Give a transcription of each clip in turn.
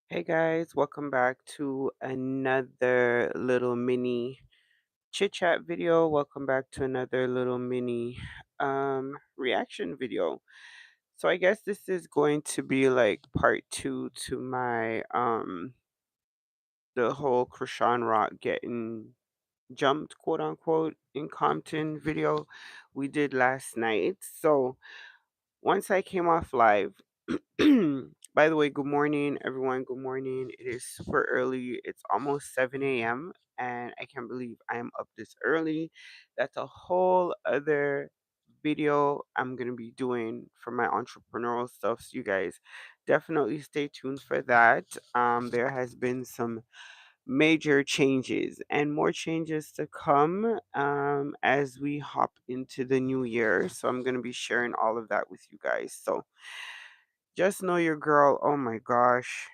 Hey guys, welcome back to another little mini chit chat video. Welcome back to another little mini reaction video. So I guess this is going to be like part 2 to my the whole Krishan Rock getting jumped, quote unquote, in Compton video we did last night. So once I came off live, by the way, good morning, everyone. Good morning. It is super early. It's almost 7 a.m. and I can't believe I am up this early. That's a whole other video I'm going to be doing for my entrepreneurial stuff. So, you guys definitely stay tuned for that. There has been some major changes and more changes to come as we hop into the new year. So I'm going to be sharing all of that with you guys. So just know your girl. Oh my gosh.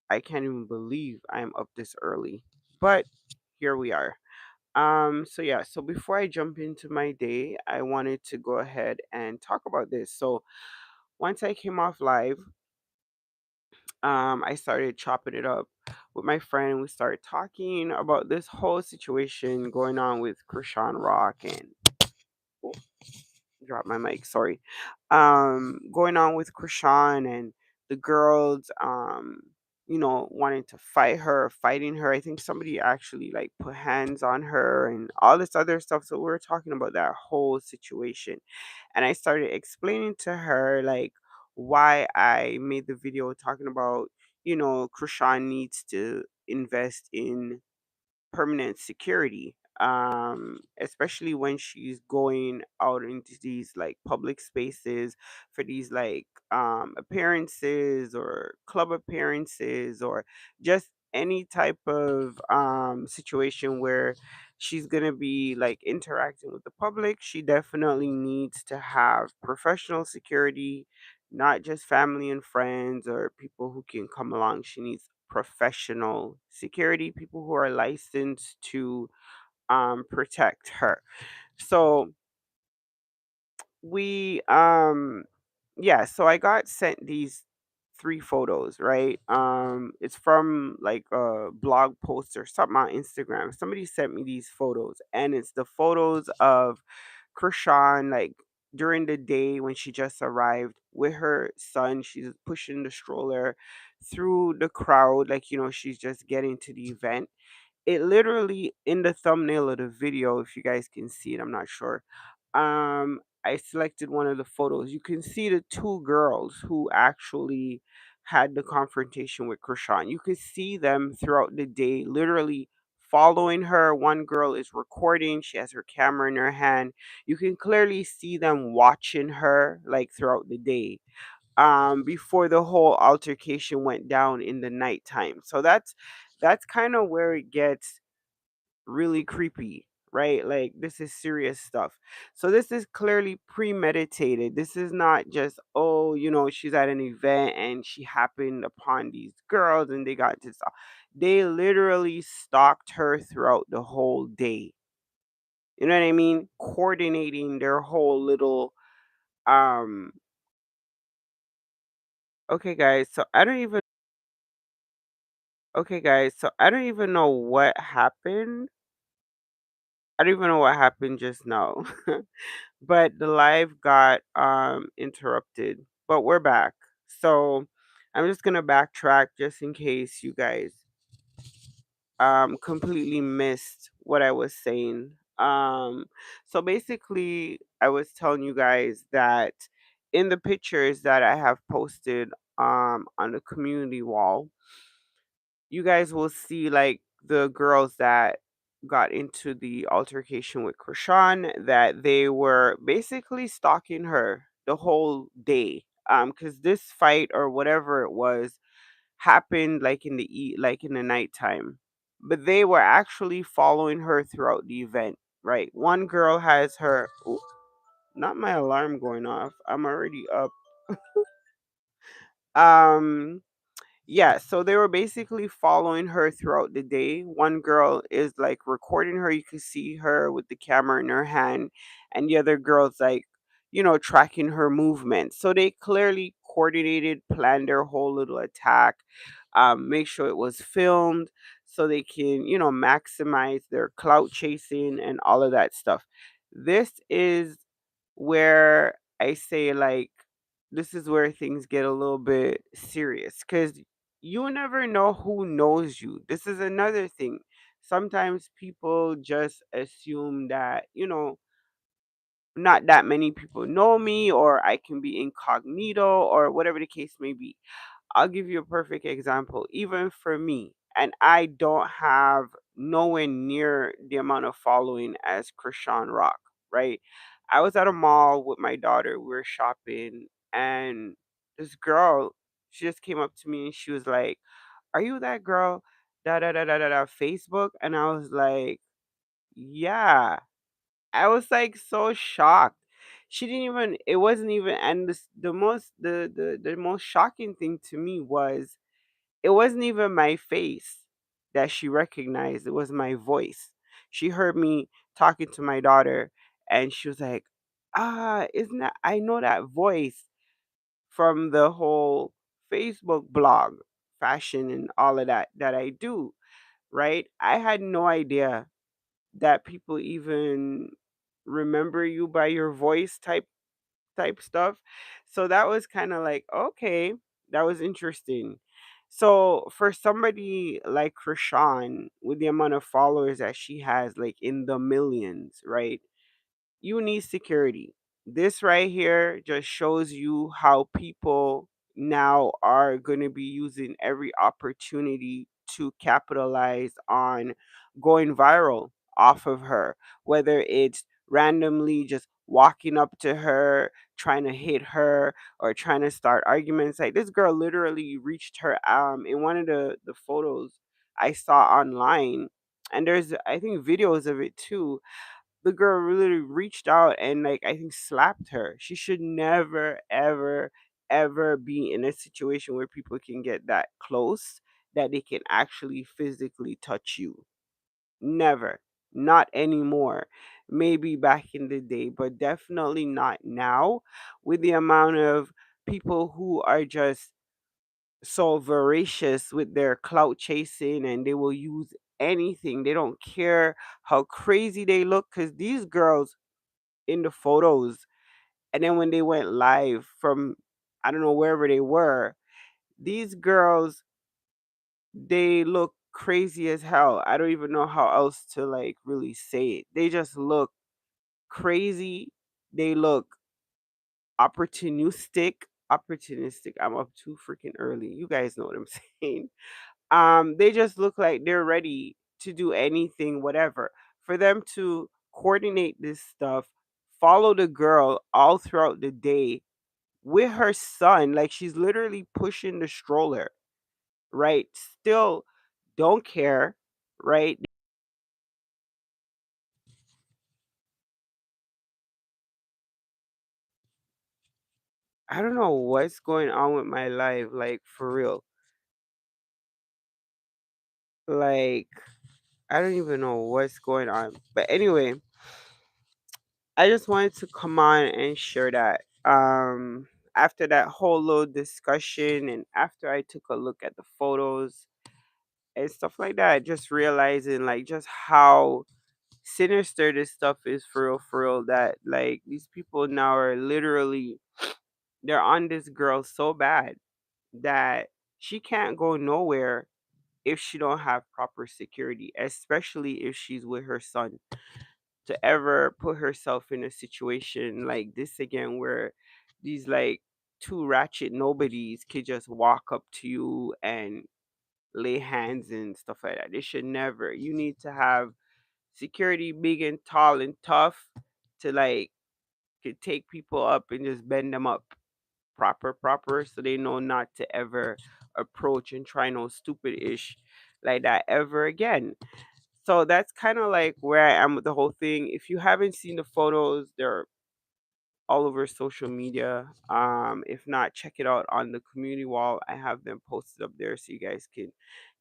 I can't even believe I'm up this early. But here we are. So yeah, so before I jump into my day, I wanted to go ahead and talk about this. So once I came off live, I started chopping it up with my friend. We started talking about this whole situation going on with Krishan Rock and oh, drop my mic, sorry. Going on with Krishan and the girls, wanting to fight her, fighting her. I think somebody actually like put hands on her and all this other stuff. So we were talking about that whole situation. And I started explaining to her like why I made the video talking about, Krishan needs to invest in permanent security, especially when she's going out into these like public spaces for these like appearances or club appearances or just any type of situation where she's gonna be like interacting with the public. She definitely needs to have professional security, not just family and friends or people who can come along. She needs professional security, people who are licensed to protect her. So we yeah, so I got sent these three photos, right? It's from like a blog post or something on Instagram. Somebody sent me these photos and it's the photos of Krishan like during the day when she just arrived with her son. She's pushing the stroller through the crowd, like she's just getting to the event. It literally in the thumbnail of the video, if you guys can see it, I'm not sure. I selected one of the photos. You can see the two girls who actually had the confrontation with Krishan. You could see them throughout the day, literally following her. One girl is recording, she has her camera in her hand. You can clearly see them watching her like throughout the day before the whole altercation went down in the nighttime. So that's kind of where it gets really creepy, right? Like this is serious stuff. So this is clearly premeditated. This is not just, oh, she's at an event and she happened upon these girls and they got this. They literally stalked her throughout the whole day. You know what I mean? Coordinating their whole little um okay guys, so I don't even okay guys, so I don't even know what happened. I don't even know what happened just now. But the live got interrupted. But we're back. So I'm just gonna backtrack just in case you guys completely missed what I was saying. So basically I was telling you guys that in the pictures that I have posted on the community wall, you guys will see like the girls that got into the altercation with Krishan, that they were basically stalking her the whole day. Because this fight or whatever it was happened like in the like in the nighttime, but they were actually following her throughout the event. Right, one girl has her. Ooh, not my alarm going off. I'm already up. Um, Yeah, so they were basically following her throughout the day. One girl is like recording her, you can see her with the camera in her hand, and the other girl's like, tracking her movements. So they clearly coordinated, planned their whole little attack. make sure it was filmed so they can, maximize their clout chasing and all of that stuff. This is where I say, like, this is where things get a little bit serious because you never know who knows you. This is another thing. Sometimes people just assume that, not that many people know me, or I can be incognito, or whatever the case may be. I'll give you a perfect example. Even for me, and I don't have nowhere near the amount of following as Krishan Rock, right? I was at a mall with my daughter. We were shopping, and this girl, she just came up to me and she was like, "Are you that girl? Da da da da da da Facebook?" And I was like, "Yeah." I was like so shocked. She didn't even. It wasn't even. And the most shocking thing to me was it wasn't even my face that she recognized, it was my voice. She heard me talking to my daughter and she was like, "Ah, isn't that I know that voice from the whole Facebook blog, fashion and all of that I do." Right? I had no idea that people even remember you by your voice type stuff. So that was kind of like, okay, that was interesting. So for somebody like Krishan, with the amount of followers that she has, like in the millions, right? You need security. This right here just shows you how people now are going to be using every opportunity to capitalize on going viral off of her, whether it's randomly just walking up to her, trying to hit her, or trying to start arguments. Like this girl literally reached her in one of the photos I saw online, and there's I think videos of it too. The girl really reached out and, like, I think slapped her. She should never ever ever be in a situation where people can get that close that they can actually physically touch you. Never. Not anymore. Maybe back in the day, but definitely not now, with the amount of people who are just so voracious with their clout chasing, and they will use anything. They don't care how crazy they look, because these girls in the photos, and then when they went live from, I don't know, wherever they were, these girls, they look crazy as hell. I don't even know how else to like really say it. They just look crazy. They look opportunistic. I'm up too freaking early. You guys know what I'm saying. They just look like they're ready to do anything, whatever. For them to coordinate this stuff, follow the girl all throughout the day with her son, like she's literally pushing the stroller, right? Still don't care, right? I don't know what's going on with my life, like for real. Like, I don't even know what's going on. But anyway, I just wanted to come on and share that. After that whole little discussion and after I took a look at the photos and stuff like that, just realizing like just how sinister this stuff is for real, that like these people now are literally, they're on this girl so bad that she can't go nowhere if she don't have proper security, especially if she's with her son, to ever put herself in a situation like this again where these like two ratchet nobodies could just walk up to you and lay hands and stuff like that. They should never. You need to have security big and tall and tough to like could take people up and just bend them up proper so they know not to ever approach and try no stupid ish like that ever again. So that's kind of like where I am with the whole thing. If you haven't seen the photos, they're all over social media. If not, check it out on the community wall. I have them posted up there so you guys can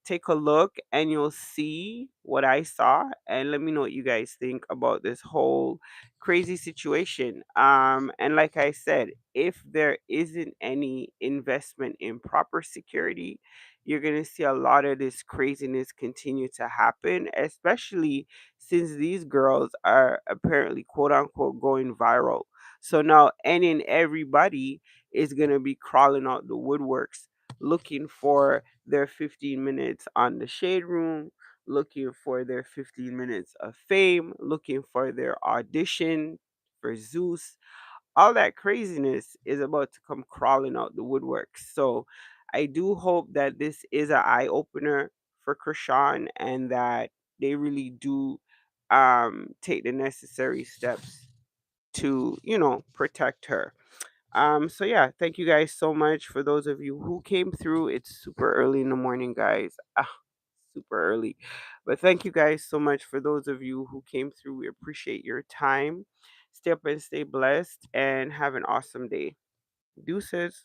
take a look and you'll see what I saw, and let me know what you guys think about this whole crazy situation. And like I said, if there isn't any investment in proper security, you're going to see a lot of this craziness continue to happen, especially since these girls are apparently quote unquote going viral. So now any and everybody is going to be crawling out the woodworks looking for their 15 minutes on the shade room, looking for their 15 minutes of fame, looking for their audition for Zeus. All that craziness is about to come crawling out the woodwork. So I do hope that this is an eye opener for Krishan and that they really do take the necessary steps to, protect her. So yeah, thank you guys so much for those of you who came through. It's super early in the morning, guys. Super early. But thank you guys so much for those of you who came through. We appreciate your time. Stay up and stay blessed and have an awesome day. Deuces.